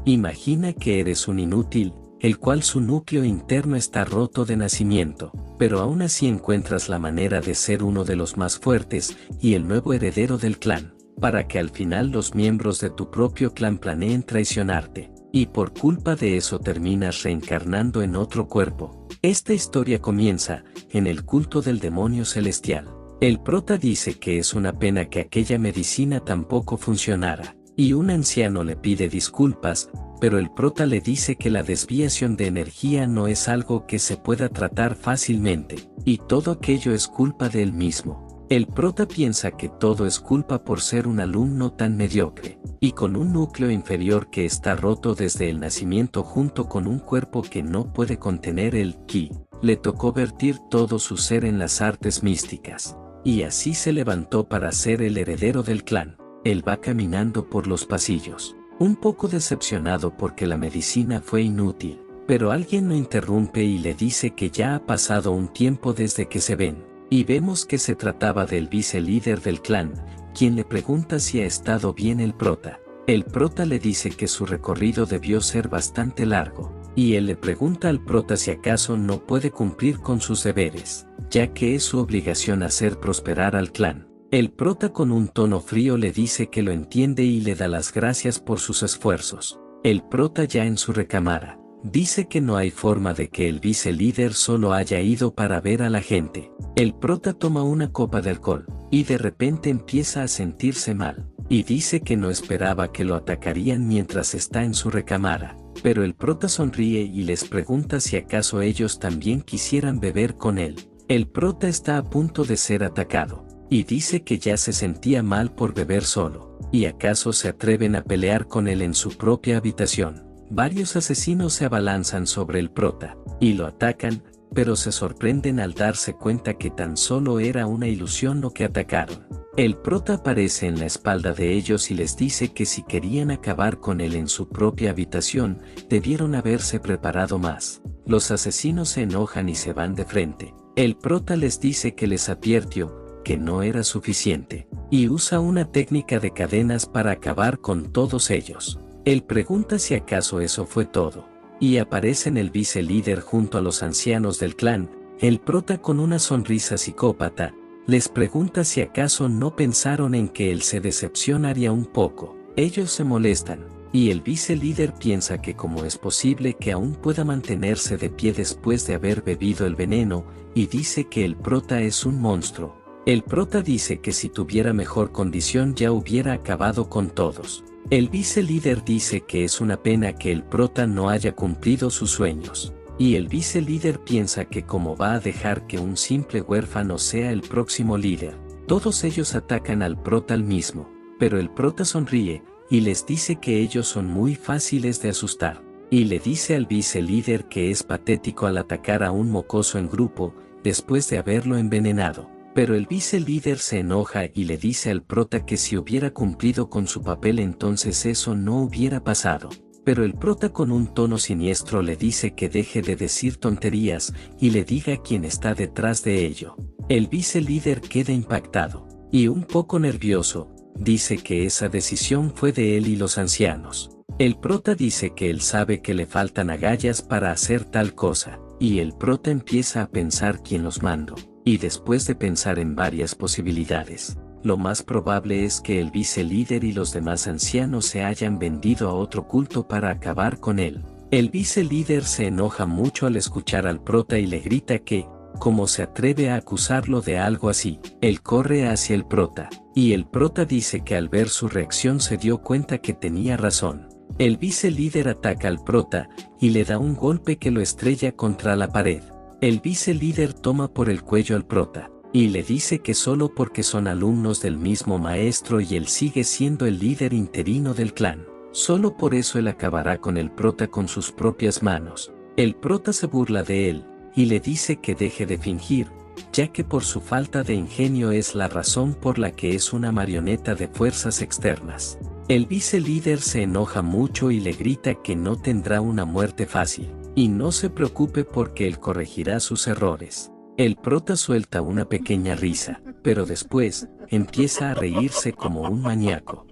Imagina que eres un inútil, el cual su núcleo interno está roto de nacimiento, pero aún así encuentras la manera de ser uno de los más fuertes y el nuevo heredero del clan, para que al final los miembros de tu propio clan planeen traicionarte, y por culpa de eso terminas reencarnando en otro cuerpo. Esta historia comienza en el culto del demonio celestial. El prota dice que es una pena que aquella medicina tampoco funcionara, y un anciano le pide disculpas, pero el prota le dice que la desviación de energía no es algo que se pueda tratar fácilmente, y todo aquello es culpa de él mismo. El prota piensa que todo es culpa por ser un alumno tan mediocre, y con un núcleo inferior que está roto desde el nacimiento junto con un cuerpo que no puede contener el ki. Le tocó vertir todo su ser en las artes místicas, y así se levantó para ser el heredero del clan. Él va caminando por los pasillos, un poco decepcionado porque la medicina fue inútil, pero alguien lo interrumpe y le dice que ya ha pasado un tiempo desde que se ven, y vemos que se trataba del vice-líder del clan, quien le pregunta si ha estado bien el prota. El prota le dice que su recorrido debió ser bastante largo, y él le pregunta al prota si acaso no puede cumplir con sus deberes, ya que es su obligación hacer prosperar al clan. El prota con un tono frío le dice que lo entiende y le da las gracias por sus esfuerzos. El prota ya en su recámara, dice que no hay forma de que el vice-líder solo haya ido para ver a la gente. El prota toma una copa de alcohol, y de repente empieza a sentirse mal, y dice que no esperaba que lo atacarían mientras está en su recámara, pero el prota sonríe y les pregunta si acaso ellos también quisieran beber con él. El prota está a punto de ser atacado, y dice que ya se sentía mal por beber solo, y acaso se atreven a pelear con él en su propia habitación. Varios asesinos se abalanzan sobre el prota, y lo atacan, pero se sorprenden al darse cuenta que tan solo era una ilusión lo que atacaron. El prota aparece en la espalda de ellos y les dice que si querían acabar con él en su propia habitación, debieron haberse preparado más. Los asesinos se enojan y se van de frente. El prota les dice que les advirtió que no era suficiente, y usa una técnica de cadenas para acabar con todos ellos. Él pregunta si acaso eso fue todo, y aparece en el vice-líder junto a los ancianos del clan. El prota con una sonrisa psicópata, les pregunta si acaso no pensaron en que él se decepcionaría un poco. Ellos se molestan, y el vice-líder piensa que cómo es posible que aún pueda mantenerse de pie después de haber bebido el veneno, y dice que el prota es un monstruo. El prota dice que si tuviera mejor condición ya hubiera acabado con todos. El vice-líder dice que es una pena que el prota no haya cumplido sus sueños, y el vice-líder piensa que cómo va a dejar que un simple huérfano sea el próximo líder. Todos ellos atacan al prota al mismo, pero el prota sonríe, y les dice que ellos son muy fáciles de asustar, y le dice al vice-líder que es patético al atacar a un mocoso en grupo, después de haberlo envenenado. Pero el vice-líder se enoja y le dice al prota que si hubiera cumplido con su papel entonces eso no hubiera pasado. Pero el prota con un tono siniestro le dice que deje de decir tonterías y le diga quién está detrás de ello. El vice-líder queda impactado, y un poco nervioso, dice que esa decisión fue de él y los ancianos. El prota dice que él sabe que le faltan agallas para hacer tal cosa, y el prota empieza a pensar quién los mandó. Y después de pensar en varias posibilidades, lo más probable es que el vice-líder y los demás ancianos se hayan vendido a otro culto para acabar con él. El vice-líder se enoja mucho al escuchar al prota y le grita que, ¿cómo se atreve a acusarlo de algo así? Él corre hacia el prota, y el prota dice que al ver su reacción se dio cuenta que tenía razón. El vice-líder ataca al prota, y le da un golpe que lo estrella contra la pared. El vice-líder toma por el cuello al prota, y le dice que solo porque son alumnos del mismo maestro y él sigue siendo el líder interino del clan, solo por eso él acabará con el prota con sus propias manos. El prota se burla de él, y le dice que deje de fingir, ya que por su falta de ingenio es la razón por la que es una marioneta de fuerzas externas. El vice-líder se enoja mucho y le grita que no tendrá una muerte fácil. Y no se preocupe porque él corregirá sus errores. El prota suelta una pequeña risa, pero después, empieza a reírse como un maníaco.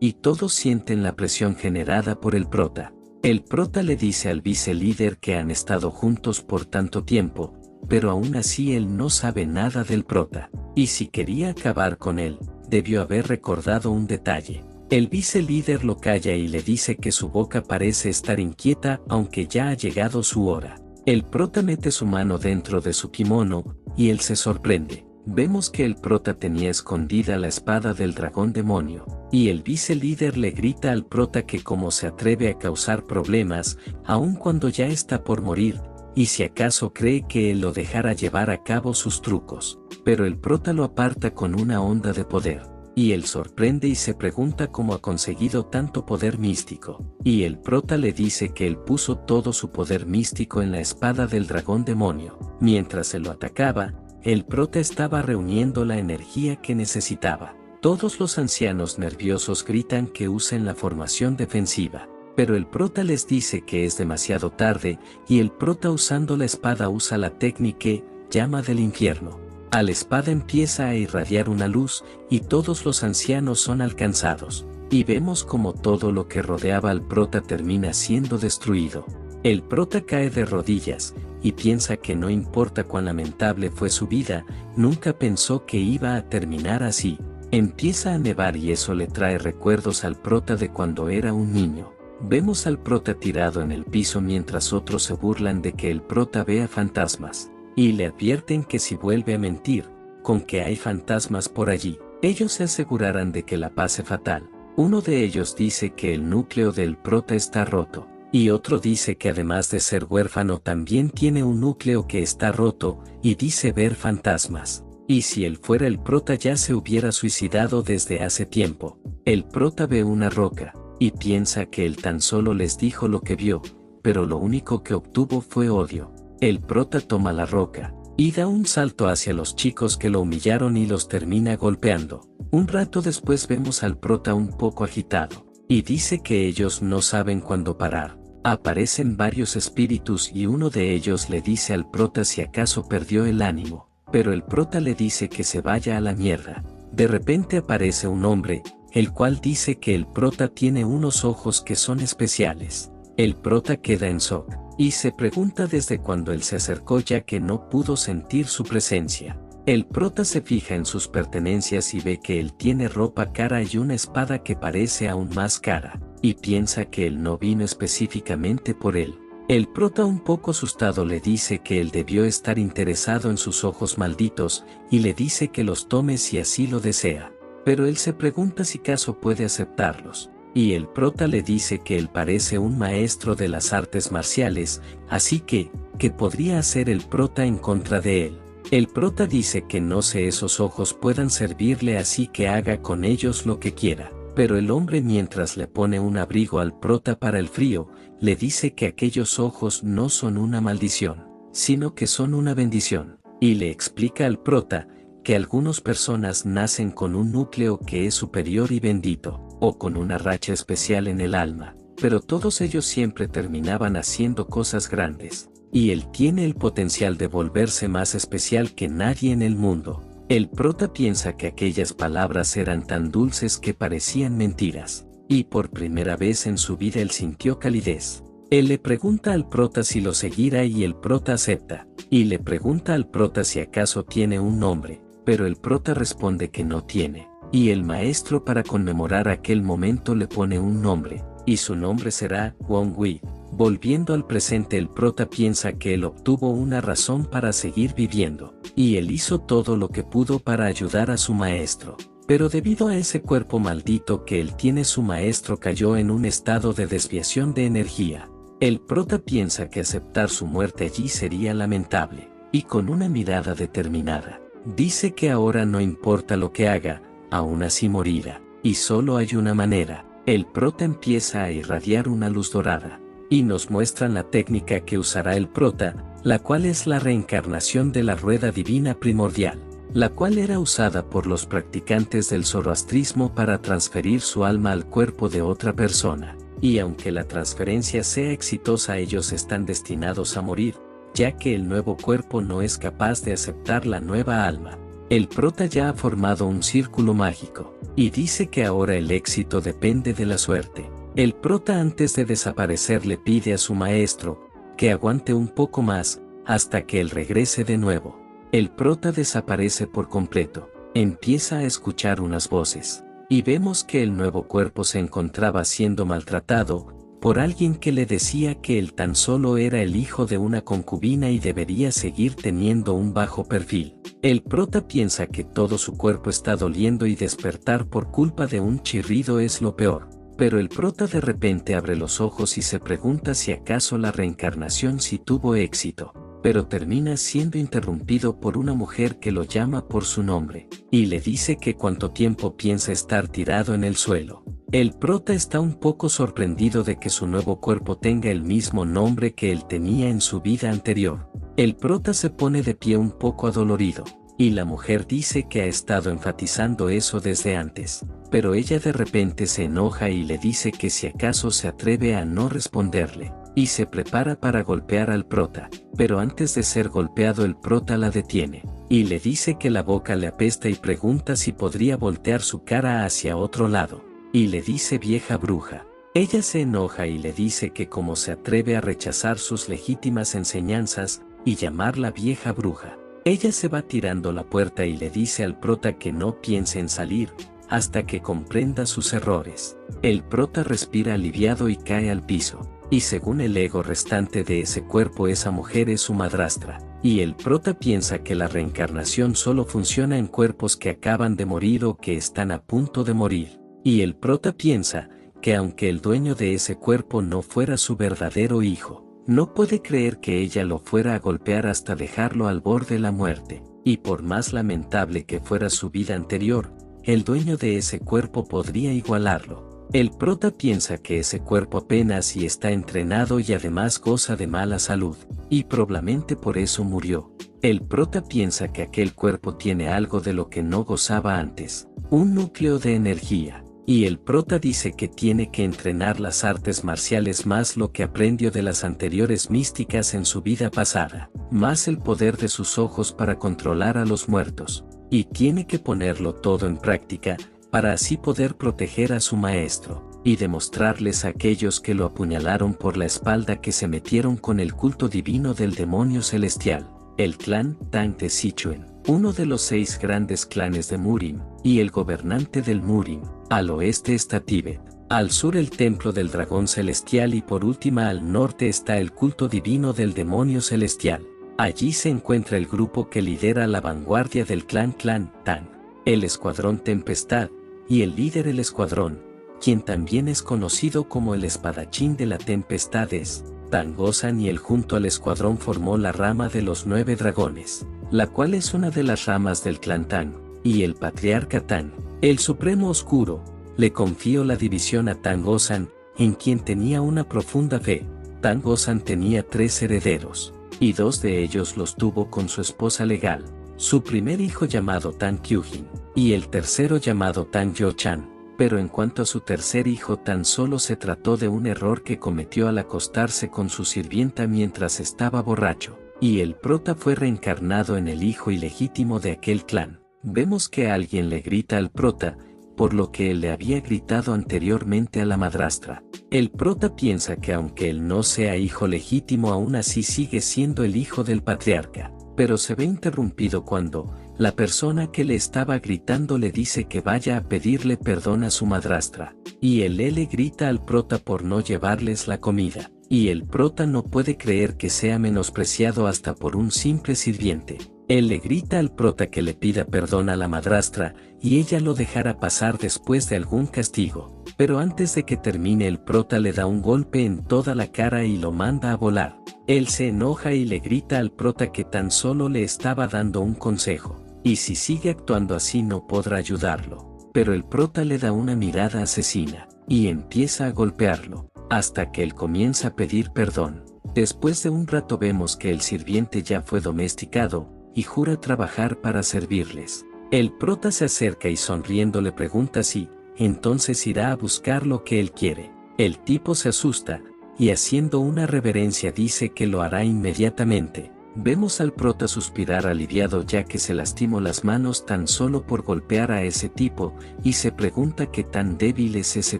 y todos sienten la presión generada por el prota. El prota le dice al vice-líder que han estado juntos por tanto tiempo, pero aún así él no sabe nada del prota, y si quería acabar con él, debió haber recordado un detalle. El vice-líder lo calla y le dice que su boca parece estar inquieta aunque ya ha llegado su hora. El prota mete su mano dentro de su kimono, y él se sorprende. Vemos que el prota tenía escondida la espada del dragón demonio, y el vice-líder le grita al prota que cómo se atreve a causar problemas, aun cuando ya está por morir, y si acaso cree que él lo dejará llevar a cabo sus trucos. Pero el prota lo aparta con una onda de poder, y él sorprende y se pregunta cómo ha conseguido tanto poder místico, y el prota le dice que él puso todo su poder místico en la espada del dragón demonio. Mientras se lo atacaba, el prota estaba reuniendo la energía que necesitaba. Todos los ancianos nerviosos gritan que usen la formación defensiva, pero el prota les dice que es demasiado tarde, y el prota usando la espada usa la técnica llama del infierno. La espada empieza a irradiar una luz, y todos los ancianos son alcanzados, y vemos como todo lo que rodeaba al prota termina siendo destruido. El prota cae de rodillas, y piensa que no importa cuán lamentable fue su vida, nunca pensó que iba a terminar así. Empieza a nevar y eso le trae recuerdos al prota de cuando era un niño. Vemos al prota tirado en el piso mientras otros se burlan de que el prota vea fantasmas, y le advierten que si vuelve a mentir, con que hay fantasmas por allí, ellos se asegurarán de que la pase fatal. Uno de ellos dice que el núcleo del prota está roto, y otro dice que además de ser huérfano también tiene un núcleo que está roto, y dice ver fantasmas. Y si él fuera el prota ya se hubiera suicidado desde hace tiempo. El prota ve una roca, y piensa que él tan solo les dijo lo que vio, pero lo único que obtuvo fue odio. El prota toma la roca, y da un salto hacia los chicos que lo humillaron y los termina golpeando. Un rato después vemos al prota un poco agitado, y dice que ellos no saben cuándo parar. Aparecen varios espíritus y uno de ellos le dice al prota si acaso perdió el ánimo, pero el prota le dice que se vaya a la mierda. De repente aparece un hombre, el cual dice que el prota tiene unos ojos que son especiales. El prota queda en shock, y se pregunta desde cuándo él se acercó ya que no pudo sentir su presencia. El prota se fija en sus pertenencias y ve que él tiene ropa cara y una espada que parece aún más cara, y piensa que él no vino específicamente por él. El prota un poco asustado le dice que él debió estar interesado en sus ojos malditos, y le dice que los tome si así lo desea. Pero él se pregunta si acaso puede aceptarlos, y el prota le dice que él parece un maestro de las artes marciales, así que podría hacer el prota en contra de él. El prota dice que no sé esos ojos puedan servirle así que haga con ellos lo que quiera. Pero el hombre mientras le pone un abrigo al prota para el frío, le dice que aquellos ojos no son una maldición, sino que son una bendición, y le explica al prota que algunas personas nacen con un núcleo que es superior y bendito, o con una racha especial en el alma, pero todos ellos siempre terminaban haciendo cosas grandes, y él tiene el potencial de volverse más especial que nadie en el mundo. El prota piensa que aquellas palabras eran tan dulces que parecían mentiras, y por primera vez en su vida él sintió calidez. Él le pregunta al prota si lo seguirá y el prota acepta, y le pregunta al prota si acaso tiene un nombre, pero el prota responde que no tiene, y el maestro para conmemorar aquel momento le pone un nombre, y su nombre será Wong Wei. Volviendo al presente el prota piensa que él obtuvo una razón para seguir viviendo, y él hizo todo lo que pudo para ayudar a su maestro. Pero debido a ese cuerpo maldito que él tiene su maestro cayó en un estado de desviación de energía. El prota piensa que aceptar su muerte allí sería lamentable, y con una mirada determinada, dice que ahora no importa lo que haga, aún así morirá, y solo hay una manera. El prota empieza a irradiar una luz dorada, y nos muestran la técnica que usará el prota, la cual es la reencarnación de la rueda divina primordial, la cual era usada por los practicantes del zoroastrismo para transferir su alma al cuerpo de otra persona, y aunque la transferencia sea exitosa ellos están destinados a morir, ya que el nuevo cuerpo no es capaz de aceptar la nueva alma. El prota ya ha formado un círculo mágico, y dice que ahora el éxito depende de la suerte. El prota antes de desaparecer le pide a su maestro que aguante un poco más, hasta que él regrese de nuevo. El prota desaparece por completo. Empieza a escuchar unas voces, y vemos que el nuevo cuerpo se encontraba siendo maltratado por alguien que le decía que él tan solo era el hijo de una concubina y debería seguir teniendo un bajo perfil. El prota piensa que todo su cuerpo está doliendo y despertar por culpa de un chirrido es lo peor. Pero el prota de repente abre los ojos y se pregunta si acaso la reencarnación sí tuvo éxito. Pero termina siendo interrumpido por una mujer que lo llama por su nombre, y le dice que cuánto tiempo piensa estar tirado en el suelo. El prota está un poco sorprendido de que su nuevo cuerpo tenga el mismo nombre que él tenía en su vida anterior. El prota se pone de pie un poco adolorido, y la mujer dice que ha estado enfatizando eso desde antes, pero ella de repente se enoja y le dice que si acaso se atreve a no responderle, y se prepara para golpear al prota, pero antes de ser golpeado el prota la detiene, y le dice que la boca le apesta y pregunta si podría voltear su cara hacia otro lado, y le dice vieja bruja. Ella se enoja y le dice que cómo se atreve a rechazar sus legítimas enseñanzas, y llamarla vieja bruja. Ella se va tirando la puerta y le dice al prota que no piense en salir, hasta que comprenda sus errores. El prota respira aliviado y cae al piso. Y según el ego restante de ese cuerpo esa mujer es su madrastra, y el prota piensa que la reencarnación solo funciona en cuerpos que acaban de morir o que están a punto de morir. Y el prota piensa que aunque el dueño de ese cuerpo no fuera su verdadero hijo, no puede creer que ella lo fuera a golpear hasta dejarlo al borde de la muerte, y por más lamentable que fuera su vida anterior, el dueño de ese cuerpo podría igualarlo. El prota piensa que ese cuerpo apenas si está entrenado y además goza de mala salud, y probablemente por eso murió. El prota piensa que aquel cuerpo tiene algo de lo que no gozaba antes, un núcleo de energía, y el prota dice que tiene que entrenar las artes marciales más lo que aprendió de las anteriores místicas en su vida pasada, más el poder de sus ojos para controlar a los muertos, y tiene que ponerlo todo en práctica, para así poder proteger a su maestro, y demostrarles a aquellos que lo apuñalaron por la espalda que se metieron con el culto divino del demonio celestial, el clan Tang de Sichuan, uno de los 6 grandes clanes de Murim, y el gobernante del Murim. Al oeste está Tíbet, al sur el templo del dragón celestial y por última al norte está el culto divino del demonio celestial. Allí se encuentra el grupo que lidera la vanguardia del clan Tang, el escuadrón Tempestad, y el líder del escuadrón, quien también es conocido como el espadachín de la tempestad es Tangozan, y él junto al escuadrón formó la rama de los 9 dragones, la cual es una de las ramas del clan Tang, y el patriarca Tang, el supremo oscuro, le confió la división a Tangozan, en quien tenía una profunda fe. Tangozan tenía 3 herederos, y 2 de ellos los tuvo con su esposa legal, su primer hijo llamado Tang Kyujin, y el tercero llamado Tang Yo-chan, pero en cuanto a su tercer hijo tan solo se trató de un error que cometió al acostarse con su sirvienta mientras estaba borracho, y el prota fue reencarnado en el hijo ilegítimo de aquel clan. Vemos que alguien le grita al prota, por lo que él le había gritado anteriormente a la madrastra. El prota piensa que aunque él no sea hijo legítimo aún así sigue siendo el hijo del patriarca, pero se ve interrumpido cuando la persona que le estaba gritando le dice que vaya a pedirle perdón a su madrastra, y él le grita al prota por no llevarles la comida, y el prota no puede creer que sea menospreciado hasta por un simple sirviente. Él le grita al prota que le pida perdón a la madrastra, y ella lo dejará pasar después de algún castigo, pero antes de que termine el prota le da un golpe en toda la cara y lo manda a volar. Él se enoja y le grita al prota que tan solo le estaba dando un consejo, y si sigue actuando así no podrá ayudarlo. Pero el prota le da una mirada asesina, y empieza a golpearlo, hasta que él comienza a pedir perdón. Después de un rato vemos que el sirviente ya fue domesticado, y jura trabajar para servirles. El prota se acerca y sonriendo le pregunta si, entonces irá a buscar lo que él quiere. El tipo se asusta, y haciendo una reverencia dice que lo hará inmediatamente, Vemos al prota suspirar aliviado ya que se lastimó las manos tan solo por golpear a ese tipo, y se pregunta qué tan débil es ese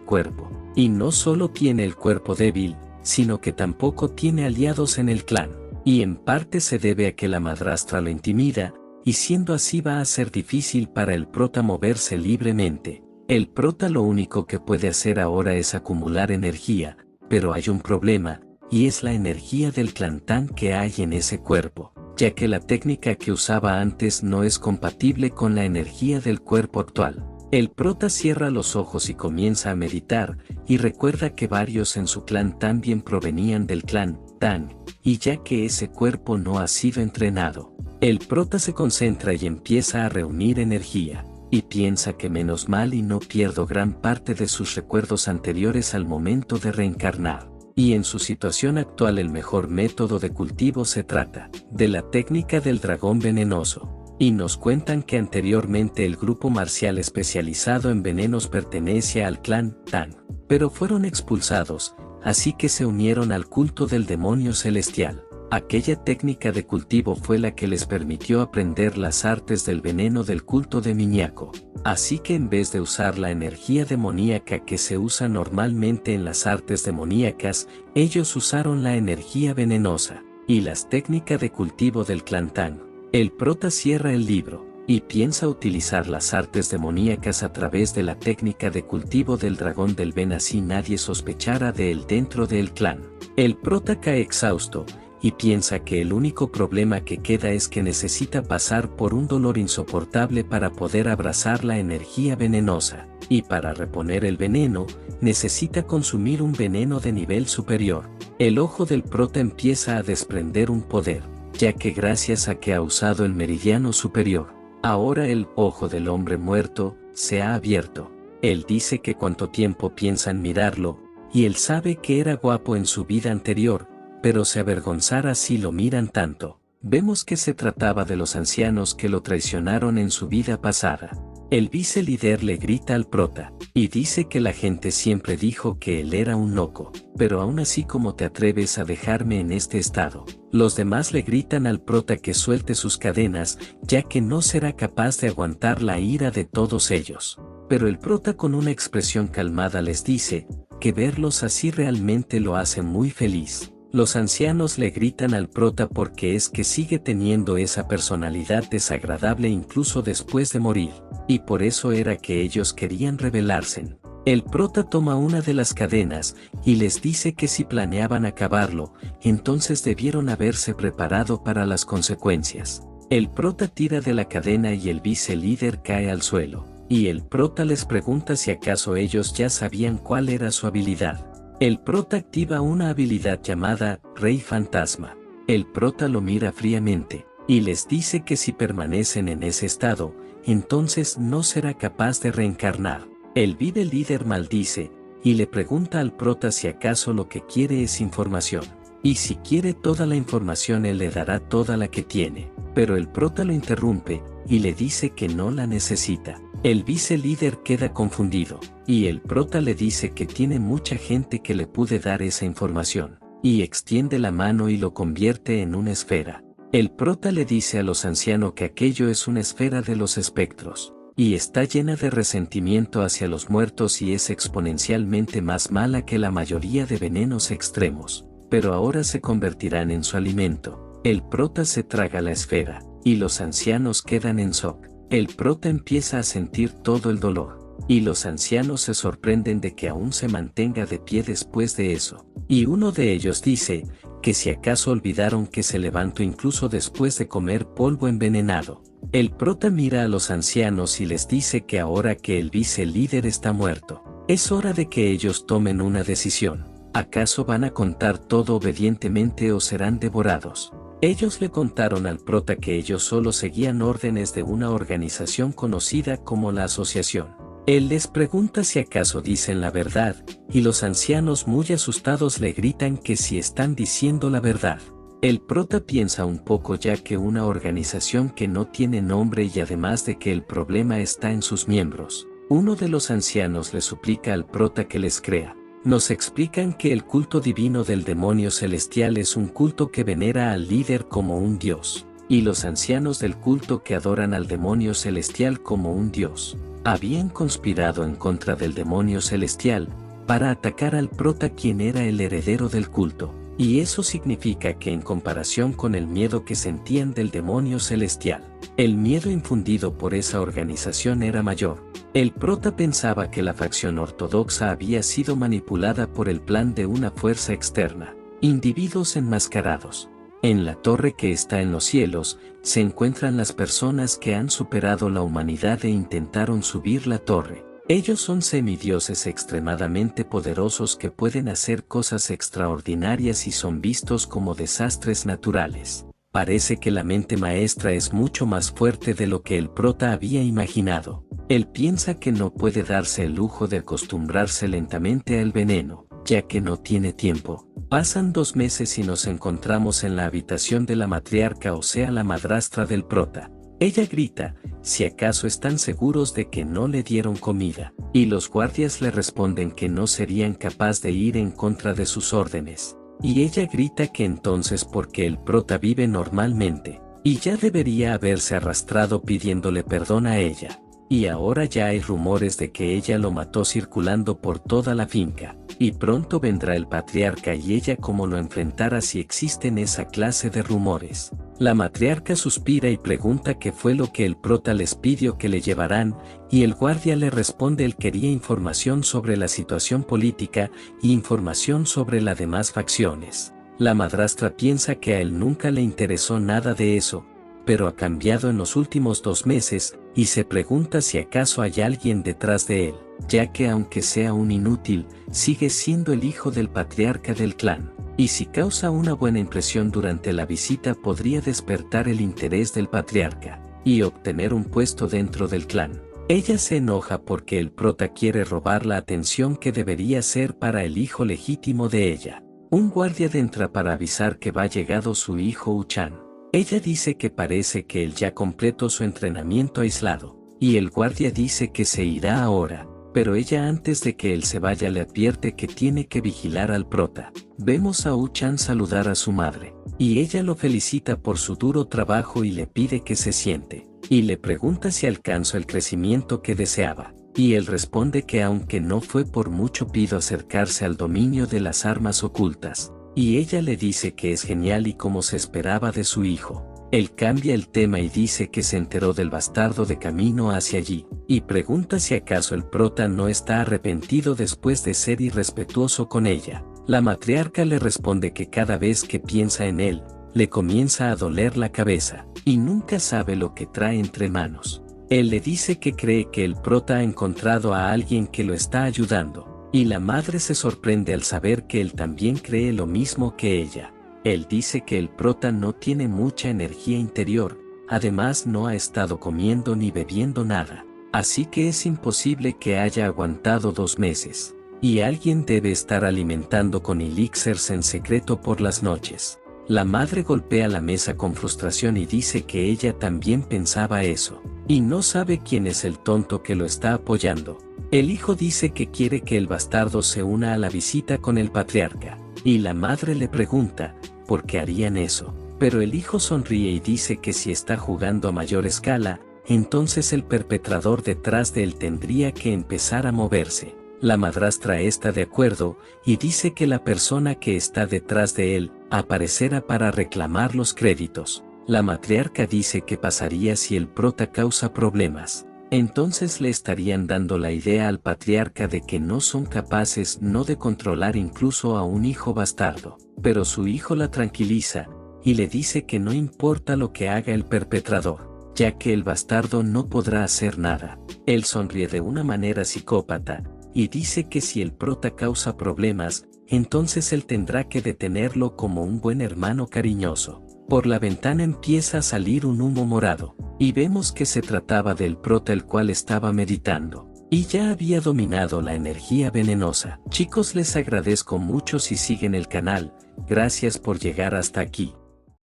cuerpo. Y no solo tiene el cuerpo débil, sino que tampoco tiene aliados en el clan. Y en parte se debe a que la madrastra lo intimida, y siendo así va a ser difícil para el prota moverse libremente. El prota lo único que puede hacer ahora es acumular energía, pero hay un problema, y es la energía del clan Tan que hay en ese cuerpo, ya que la técnica que usaba antes no es compatible con la energía del cuerpo actual. El prota cierra los ojos y comienza a meditar, y recuerda que varios en su clan también provenían del clan Tan, y ya que ese cuerpo no ha sido entrenado, el prota se concentra y empieza a reunir energía, y piensa que menos mal y no pierdo gran parte de sus recuerdos anteriores al momento de reencarnar. Y en su situación actual el mejor método de cultivo se trata de la técnica del dragón venenoso. Y nos cuentan que anteriormente el grupo marcial especializado en venenos pertenecía al clan Tan, pero fueron expulsados, así que se unieron al culto del demonio celestial. Aquella técnica de cultivo fue la que les permitió aprender las artes del veneno del culto de Miñaco. Así que en vez de usar la energía demoníaca que se usa normalmente en las artes demoníacas, ellos usaron la energía venenosa y las técnicas de cultivo del clan Tan. El prota cierra el libro y piensa utilizar las artes demoníacas a través de la técnica de cultivo del dragón del Ven, así nadie sospechara de él dentro del clan. El prota cae exhausto y piensa que el único problema que queda es que necesita pasar por un dolor insoportable para poder abrazar la energía venenosa, y para reponer el veneno, necesita consumir un veneno de nivel superior. El ojo del prota empieza a desprender un poder, ya que gracias a que ha usado el meridiano superior, ahora el ojo del hombre muerto se ha abierto. Él dice que cuánto tiempo piensa en mirarlo, y él sabe que era guapo en su vida anterior, pero se avergonzara si lo miran tanto. Vemos que se trataba de los ancianos que lo traicionaron en su vida pasada. El vice líder le grita al prota, y dice que la gente siempre dijo que él era un loco, pero aún así ¿cómo te atreves a dejarme en este estado? Los demás le gritan al prota que suelte sus cadenas, ya que no será capaz de aguantar la ira de todos ellos. Pero el prota con una expresión calmada les dice, que verlos así realmente lo hace muy feliz. Los ancianos le gritan al prota porque es que sigue teniendo esa personalidad desagradable incluso después de morir, y por eso era que ellos querían rebelarse. El prota toma una de las cadenas y les dice que si planeaban acabarlo, entonces debieron haberse preparado para las consecuencias. El prota tira de la cadena y el vice líder cae al suelo, y el prota les pregunta si acaso ellos ya sabían cuál era su habilidad. El prota activa una habilidad llamada Rey Fantasma. El prota lo mira fríamente, y les dice que si permanecen en ese estado, entonces no será capaz de reencarnar. El vive líder maldice, y le pregunta al prota si acaso lo que quiere es información. Y si quiere toda la información él le dará toda la que tiene. Pero el prota lo interrumpe, y le dice que no la necesita. El vice líder queda confundido, y el prota le dice que tiene mucha gente que le puede dar esa información, y extiende la mano y lo convierte en una esfera. El prota le dice a los ancianos que aquello es una esfera de los espectros, y está llena de resentimiento hacia los muertos y es exponencialmente más mala que la mayoría de venenos extremos, pero ahora se convertirán en su alimento. El prota se traga la esfera, y los ancianos quedan en shock. El prota empieza a sentir todo el dolor, y los ancianos se sorprenden de que aún se mantenga de pie después de eso. Y uno de ellos dice, que si acaso olvidaron que se levantó incluso después de comer polvo envenenado. El prota mira a los ancianos y les dice que ahora que el vice líder está muerto, es hora de que ellos tomen una decisión. ¿Acaso van a contar todo obedientemente o serán devorados? Ellos le contaron al prota que ellos solo seguían órdenes de una organización conocida como la Asociación. Él les pregunta si acaso dicen la verdad, y los ancianos muy asustados le gritan que si están diciendo la verdad. El prota piensa un poco ya que una organización que no tiene nombre y además de que el problema está en sus miembros. Uno de los ancianos le suplica al prota que les crea, Nos explican que el culto divino del demonio celestial es un culto que venera al líder como un dios, y los ancianos del culto que adoran al demonio celestial como un dios, habían conspirado en contra del demonio celestial, para atacar al prota quien era el heredero del culto. Y eso significa que en comparación con el miedo que sentían del demonio celestial, el miedo infundido por esa organización era mayor. El prota pensaba que la facción ortodoxa había sido manipulada por el plan de una fuerza externa, individuos enmascarados. En la torre que está en los cielos, se encuentran las personas que han superado la humanidad e intentaron subir la torre. Ellos son semidioses extremadamente poderosos que pueden hacer cosas extraordinarias y son vistos como desastres naturales. Parece que la mente maestra es mucho más fuerte de lo que el prota había imaginado. Él piensa que no puede darse el lujo de acostumbrarse lentamente al veneno, ya que no tiene tiempo. Pasan 2 meses y nos encontramos en la habitación de la matriarca, o sea la madrastra del prota. Ella grita, si acaso están seguros de que no le dieron comida, y los guardias le responden que no serían capaces de ir en contra de sus órdenes. Y ella grita que entonces porque el prota vive normalmente, y ya debería haberse arrastrado pidiéndole perdón a ella. Y ahora ya hay rumores de que ella lo mató circulando por toda la finca, y pronto vendrá el patriarca y ella cómo lo enfrentará si existen esa clase de rumores. La matriarca suspira y pregunta qué fue lo que el prota les pidió que le llevaran, y el guardia le responde él quería información sobre la situación política y información sobre las demás facciones. La madrastra piensa que a él nunca le interesó nada de eso, pero ha cambiado en los últimos 2 meses, y se pregunta si acaso hay alguien detrás de él, ya que aunque sea un inútil, sigue siendo el hijo del patriarca del clan, y si causa una buena impresión durante la visita podría despertar el interés del patriarca, y obtener un puesto dentro del clan. Ella se enoja porque el prota quiere robar la atención que debería ser para el hijo legítimo de ella. Un guardia entra para avisar que va llegado su hijo Uchan. Ella dice que parece que él ya completó su entrenamiento aislado, y el guardia dice que se irá ahora, pero ella antes de que él se vaya le advierte que tiene que vigilar al prota. Vemos a Uchan saludar a su madre, y ella lo felicita por su duro trabajo y le pide que se siente, y le pregunta si alcanzó el crecimiento que deseaba, y él responde que aunque no fue por mucho pido acercarse al dominio de las armas ocultas. Y ella le dice que es genial y como se esperaba de su hijo. Él cambia el tema y dice que se enteró del bastardo de camino hacia allí, y pregunta si acaso el prota no está arrepentido después de ser irrespetuoso con ella. La matriarca le responde que cada vez que piensa en él, le comienza a doler la cabeza, y nunca sabe lo que trae entre manos. Él le dice que cree que el prota ha encontrado a alguien que lo está ayudando. Y la madre se sorprende al saber que él también cree lo mismo que ella. Él dice que el prota no tiene mucha energía interior, además no ha estado comiendo ni bebiendo nada, así que es imposible que haya aguantado 2 meses. Y alguien debe estar alimentando con elixirs en secreto por las noches. La madre golpea la mesa con frustración y dice que ella también pensaba eso, y no sabe quién es el tonto que lo está apoyando. El hijo dice que quiere que el bastardo se una a la visita con el patriarca, y la madre le pregunta, ¿por qué harían eso? Pero el hijo sonríe y dice que si está jugando a mayor escala, entonces el perpetrador detrás de él tendría que empezar a moverse. La madrastra está de acuerdo, y dice que la persona que está detrás de él, aparecerá para reclamar los créditos. La matriarca dice que pasaría si el prota causa problemas. Entonces le estarían dando la idea al patriarca de que no son capaces no de controlar incluso a un hijo bastardo, pero su hijo la tranquiliza, y le dice que no importa lo que haga el perpetrador, ya que el bastardo no podrá hacer nada. Él sonríe de una manera psicópata, y dice que si el prota causa problemas, entonces él tendrá que detenerlo como un buen hermano cariñoso. Por la ventana empieza a salir un humo morado, y vemos que se trataba del prota el cual estaba meditando, y ya había dominado la energía venenosa. Chicos, les agradezco mucho si siguen el canal, gracias por llegar hasta aquí.